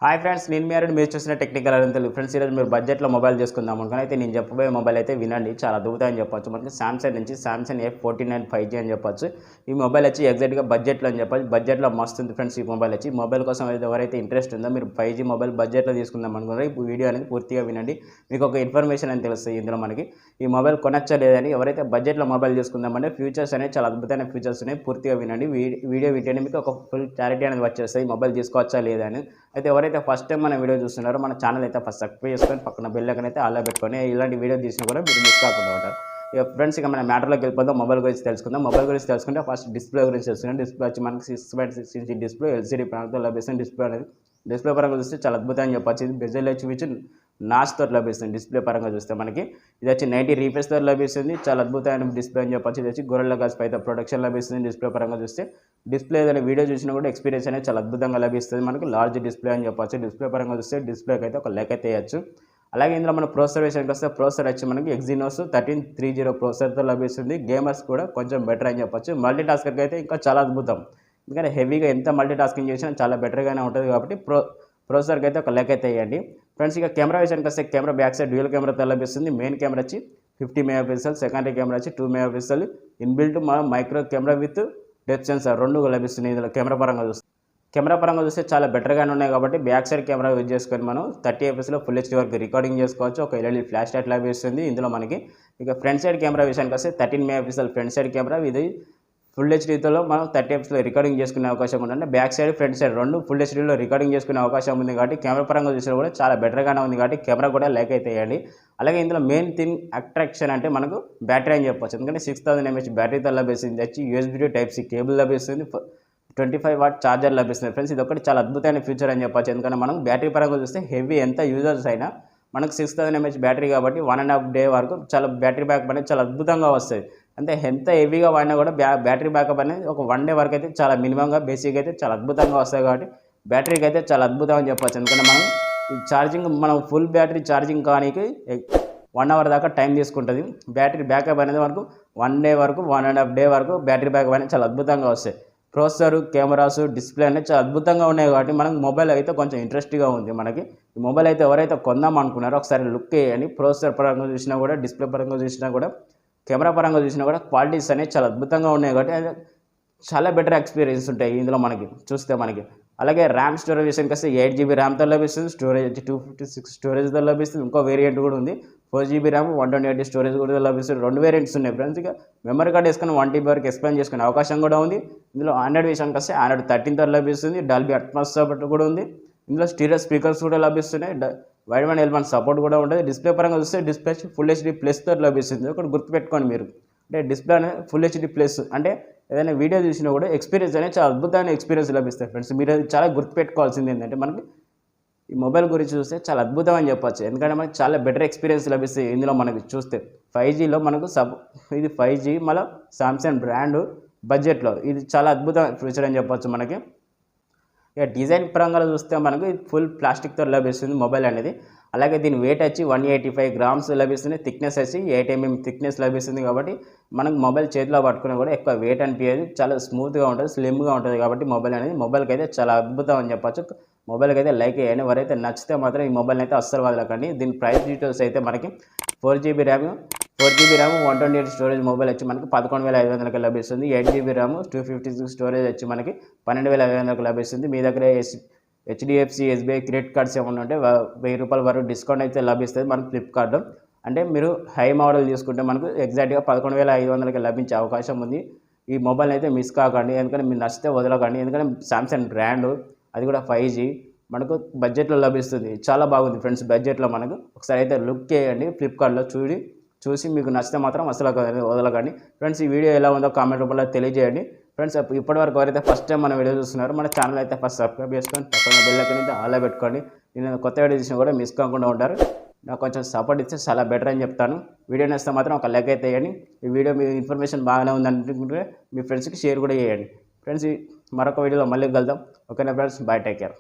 Hi friends, నేను మీరు చూసిన టెక్నికల్ అనంతలు ఫ్రెండ్స్. ఈరోజు మీరు బడ్జెట్లో మొబైల్ చేసుకుందాం అనుకుని అయితే నేను చెప్పబోయే మొబైల్ అయితే వినండి, చాలా అద్భుతమని చెప్పొచ్చు. మనకి సామ్సంగ్ నుంచి సామ్సంగ్ F49 5G అని చెప్పొచ్చు. ఈ మొబైల్ వచ్చి ఎగ్జాక్ట్గా బడ్జెట్లో అని చెప్పొచ్చు. బడ్జెట్లో మస్తు ఉంది ఫ్రెండ్స్. ఈ మొబైల్ వచ్చి మొబైల్ కోసం ఎవరైతే ఇంట్రెస్ట్ ఉందో, మీరు 5G మొబైల్ బడ్జెట్లో తీసుకుందాం అనుకున్నారో ఈ వీడియో అనేది పూర్తిగా వినండి. మీకు ఒక ఇన్ఫర్మేషన్ అని తెలుస్తుంది ఇందులో. మనకి ఈ మొబైల్ కొనచ్చా లేదని ఎవరైతే బడ్జెట్లో మొబైల్ తీసుకుందామంటే ఫ్యూచర్స్ అనేవి చాలా అద్భుతమైన ఫ్యూచర్స్ ఉన్నాయి. పూర్తిగా వినండి. వీడియో వింటేనే మీకు ఒక ఫుల్ క్లారిటీ అనేది వచ్చేస్తుంది ఈ మొబైల్ తీసుకోవచ్చా లేదా అని. అయితే ఎవరైతే ఫస్ట్ టైం మన వీడియో చూస్తున్నారో మన ఛానల్ అయితే ఫస్ట్ సబ్స్క్రైబ్ చేసుకొని పక్కన బెల్ ఐకాన్ అయితే ఆల్లో పెట్టుకొని ఇలాంటి వీడియో తీసినా కూడా మీరు మిస్ కాకుండా ఉంటారు. ఇక ఫ్రెండ్స్, ఇక మన మ్యాటర్లోకి వెళ్ళిపోతాం. మొబైల్ గురించి తెలుసుకుందాం. మొబైల్ గురించి తెలుసుకుంటే ఫస్ట్ డిస్ప్లే గురించి తెలుసుకుంటాం. డిస్ప్లే వచ్చి మనకి 6.6 ఇంచ్ డిస్ప్లే LCD ప్యానల్తో లభిస్తుంది. డిస్ప్లే అనేది డిస్ప్లే పరంగా చూస్తే చాలా అద్భుతంగా చెప్పచ్చు. ఇది బెజల్ వచ్చి నాచ్తో లభిస్తుంది. డిస్ప్లే పరంగా చూస్తే మనకి ఇది వచ్చి 90 రీఫ్రెష్తో లభిస్తుంది. చాలా అద్భుతమైన డిస్ప్లే అని చెప్పచ్చు. ఇది వచ్చి గొరిల్లా గ్లాస్ 5తో ప్రొటెక్షన్ లభిస్తుంది. డిస్ప్లే పరంగా చూస్తే డిస్ప్లే ఏదైనా వీడియో చూసినా కూడా ఎక్స్పీరియన్స్ అనేది చాలా అద్భుతంగా లభిస్తుంది. మనకి లార్జ్ డిస్ప్లే అని చెప్పచ్చు. డిస్ప్లే పరంగా చూస్తే డిస్ప్లేకి అయితే ఒక లెక్క అయితే వేయచ్చు. అలాగే ఇందులో మన ప్రాసెసర్ విషయానికి వస్తే ప్రాసెసర్ వచ్చి మనకి Exynos 1330 ప్రాసెసర్తో లభిస్తుంది. గేమర్స్ కూడా కొంచెం బెటర్ అని చెప్పచ్చు. మల్టీ టాస్కర్కి అయితే ఇంకా చాలా అద్భుతం. ఎందుకంటే హెవీగా ఎంత మల్టీ టాస్కింగ్ చేసినా చాలా బెటర్గానే ఉంటుంది కాబట్టి ప్రాసెసర్కి అయితే ఒక లెక్క అయితే వేయండి ఫ్రెండ్స్. ఇక కెమెరా విషయానికి వస్తే కెమెరా బ్యాక్ సైడ్ డ్యూయల్ కెమెరాతో లభిస్తుంది. మెయిన్ కెమెరా వచ్చి 50 MP, సెకండరీ కెమెరా వచ్చి 2 MP. Inbuilt micro camera with depth censor రెండు లభిస్తున్నాయి ఇందులో. కెమెరా పరంగా చూస్తే చాలా బెటర్గానే ఉన్నాయి కాబట్టి బ్యాక్ సైడ్ కెమెరా యూజ్ చేసుకొని మనం 30 FPS ఫుల్ HD వరకు రికార్డింగ్ చేసుకోవచ్చు. ఒక LED ఫ్లాష్ లైట్ లభిస్తుంది ఇందులో మనకి. ఇక ఫ్రంట్ సైడ్ కెమెరా విషయానికి వస్తే 13 MP ఫ్రంట్ సైడ్ కెమెరా. ఇది ఫుల్ HDతో మనం 30 FPSలో రికార్డింగ్ చేసుకునే అవకాశం ఉందంటే బ్యాక్ సైడ్ ఫ్రంట్ సైడ్ రెండు ఫుల్ HDలో రికార్డింగ్ చేసుకునే అవకాశం ఉంది కాబట్టి కెమెరా పరంగా చూసినా కూడా చాలా బెటర్గానే ఉంది కాబట్టి కెమెరా కూడా లైక్ అయితే వేయండి. అలాగే ఇందులో మెయిన్ థింగ్ అట్రాక్షన్ అంటే మనకు బ్యాటరీ అని చెప్పొచ్చు. ఎందుకంటే 6000 mAh బ్యాటరీతో లభిస్తుంది. వచ్చి USB to Type-C కేబుల్ లభిస్తుంది. 25 వాట్ ఛార్జర్ లభిస్తుంది ఫ్రెండ్స్. ఇది ఒకటి చాలా అద్భుతమైన ఫీచర్ అని చెప్పొచ్చు. ఎందుకంటే మనం బ్యాటరీ పరంగా చూస్తే హెవీ ఎంత యూజర్స్ అయినా మనకు 6000 mAh బ్యాటరీ కాబట్టి 1.5 డే వరకు చాలా బ్యాటరీ బ్యాకప్ అనేది చాలా అద్భుతంగా వస్తుంది. అంటే ఎంత హెవీగా వాడినా కూడా బ్యాటరీ బ్యాకప్ అనేది ఒక 1 డే వరకు అయితే చాలా మినిమంగా బేసిక్ అయితే చాలా అద్భుతంగా వస్తాయి కాబట్టి బ్యాటరీకి అయితే చాలా అద్భుతం అని చెప్పొచ్చు. ఎందుకంటే మనం ఛార్జింగ్ మనం ఫుల్ బ్యాటరీ ఛార్జింగ్ కానీకి 1 అవర్ దాకా టైం తీసుకుంటుంది. బ్యాటరీ బ్యాకప్ అనేది మనకు 1 డే వరకు 1.5 డే వరకు బ్యాటరీ బ్యాకప్ అనేది చాలా అద్భుతంగా వస్తాయి. ప్రాసెసర్, కెమెరాస్, డిస్ప్లే అనేది చాలా అద్భుతంగా ఉన్నాయి కాబట్టి మనకు మొబైల్ అయితే కొంచెం ఇంట్రెస్ట్గా ఉంది. మనకి ఈ మొబైల్ అయితే ఎవరైతే కొందాం అనుకున్నారో ఒకసారి లుక్ వేయండి. ప్రాసెసర్ పరంగా చూసినా కూడా, డిస్ప్లే పరంగా చూసినా కూడా, కెమెరా పరంగా చూసినా కూడా క్వాలిటీస్ అనేవి చాలా అద్భుతంగా ఉన్నాయి కాబట్టి చాలా బెటర్ ఎక్స్పీరియన్స్ ఉంటాయి ఇందులో మనకి చూస్తే మనకి. అలాగే ర్యామ్ స్టోరేజ్ విషయానికి వస్తే 8GB ర్యామ్తో లభిస్తుంది. స్టోరేజ్ వచ్చి 256 స్టోరేజ్తో లభిస్తుంది. ఇంకో వేరియంట్ కూడా ఉంది 4GB ర్యామ్ 128 స్టోరేజ్ కూడా లభిస్తుంది. 2 వేరియంట్స్ ఉన్నాయి ఫ్రెండ్స్. ఇక మెమరీ కార్డ్ వేసుకొని 1 TB వరకు ఎక్స్పాండ్ చేసుకునే అవకాశం కూడా ఉంది. ఇందులో ఆండ్రాయిడ్ విషయానికి వస్తే ఆండ్రాయిడ్ 13తో లభిస్తుంది. డాల్బీ అట్మాస్ సపోర్ట్ కూడా ఉంది. ఇందులో స్టీరియో స్పీకర్స్ కూడా లభిస్తున్నాయి. వైడ్ L1 సపోర్ట్ కూడా ఉంటుంది. డిస్ప్లే పరంగా చూస్తే డిస్ప్లే ఫుల్ HD ప్లస్తో లభిస్తుంది. ఒకటి గుర్తుపెట్టుకోండి మీరు, అంటే డిస్ప్లే అనేది ఫుల్ HD ప్లస్ అంటే ఏదైనా వీడియో చూసినా కూడా ఎక్స్పీరియన్స్ అనేది చాలా అద్భుతమైన ఎక్స్పీరియన్స్ లభిస్తాయి ఫ్రెండ్స్. మీరు అది చాలా గుర్తుపెట్టుకోవాల్సింది ఏంటంటే మనకి ఈ మొబైల్ గురించి చూస్తే చాలా అద్భుతం అని చెప్పొచ్చు. ఎందుకంటే మనకి చాలా బెటర్ ఎక్స్పీరియన్స్ లభిస్తాయి ఇందులో మనకి చూస్తే. 5Gలో మనకు ఇది 5G మళ్ళీ సామ్సంగ్ బ్రాండ్ బడ్జెట్లో ఇది చాలా అద్భుతమైన ఫీచర్ అని చెప్పొచ్చు మనకి. ఇక డిజైన్ పరంగా చూస్తే మనకు ఫుల్ ప్లాస్టిక్తో లభిస్తుంది మొబైల్ అనేది. అలాగే దీని వెయిట్ వచ్చి 185 grams లభిస్తుంది. థిక్నెస్ వచ్చి 8 mm థిక్నెస్ లభిస్తుంది కాబట్టి మనకు మొబైల్ చేతిలో పట్టుకున్నా కూడా ఎక్కువ వెయిట్ అనిపించేది. చాలా స్మూత్గా ఉంటుంది, స్లిమ్గా ఉంటుంది కాబట్టి మొబైల్కి అయితే చాలా అద్భుతం అని చెప్పొచ్చు. మొబైల్కి అయితే లైక్ చేయండి. ఎవరైతే నచ్చితే మాత్రం ఈ మొబైల్ని అయితే అస్సలు వదలకండి. దీని ప్రైస్ డీటెయిల్స్ అయితే మనకి 4GB ర్యామ్ 128 స్టోరేజ్ మొబైల్ వచ్చి మనకి 11,500కి లభిస్తుంది. 8GB ర్యామ్ 256 స్టోరేజ్ వచ్చి మనకి 12,500కి లభిస్తుంది. మీ దగ్గర HDFC SBI క్రెడిట్ కార్డ్స్ ఏమన్నా ఉంటే ₹1000 వరకు డిస్కౌంట్ అయితే లభిస్తుంది మనకు ఫ్లిప్కార్ట్. అంటే మీరు హై మోడల్ తీసుకుంటే మనకు ఎగ్జాక్ట్గా 11,500కి లభించే అవకాశం ఉంది. ఈ మొబైల్ అయితే మిస్ కాకండి. ఎందుకంటే మీరు నచ్చితే వదలకండి. ఎందుకంటే సామ్సంగ్ బ్రాండ్, అది కూడా 5G మనకు బడ్జెట్లో లభిస్తుంది. చాలా బాగుంది ఫ్రెండ్స్ బడ్జెట్లో మనకు. ఒకసారి అయితే లుక్ చేయండి ఫ్లిప్కార్ట్లో చూసి మీకు నచ్చితే మాత్రం అసలు వదలకండి ఫ్రెండ్స్. ఈ వీడియో ఎలా ఉందో కామెంట్ రూపంలో తెలియజేయండి ఫ్రెండ్స్. ఇప్పటివరకు ఎవరైతే ఫస్ట్ టైం మన వీడియో చూస్తున్నారో మన ఛానల్ అయితే ఫస్ట్ సబ్స్క్రైబ్ చేసుకొని పక్కన బెల్ ఐకాన్ అయితే ఆల్లో పెట్టుకోండి. నేను కొత్త వీడియో చూసినా కూడా మిస్ కాకుండా ఉంటారు. నాకు కొంచెం సపోర్ట్ ఇస్తే చాలా బెటర్ అని చెప్తాను. వీడియో నచ్చితే మాత్రం ఒక లైక్ అయితే వేయండి. ఈ వీడియో మీ ఇన్ఫర్మేషన్ బాగానే ఉందనుకుంటే మీ ఫ్రెండ్స్కి షేర్ కూడా చేయండి ఫ్రెండ్స్. మరొక వీడియోలో మళ్ళీ కలుద్దాం. ఓకేనా ఫ్రెండ్స్, బాయ్, టేక్ కేర్.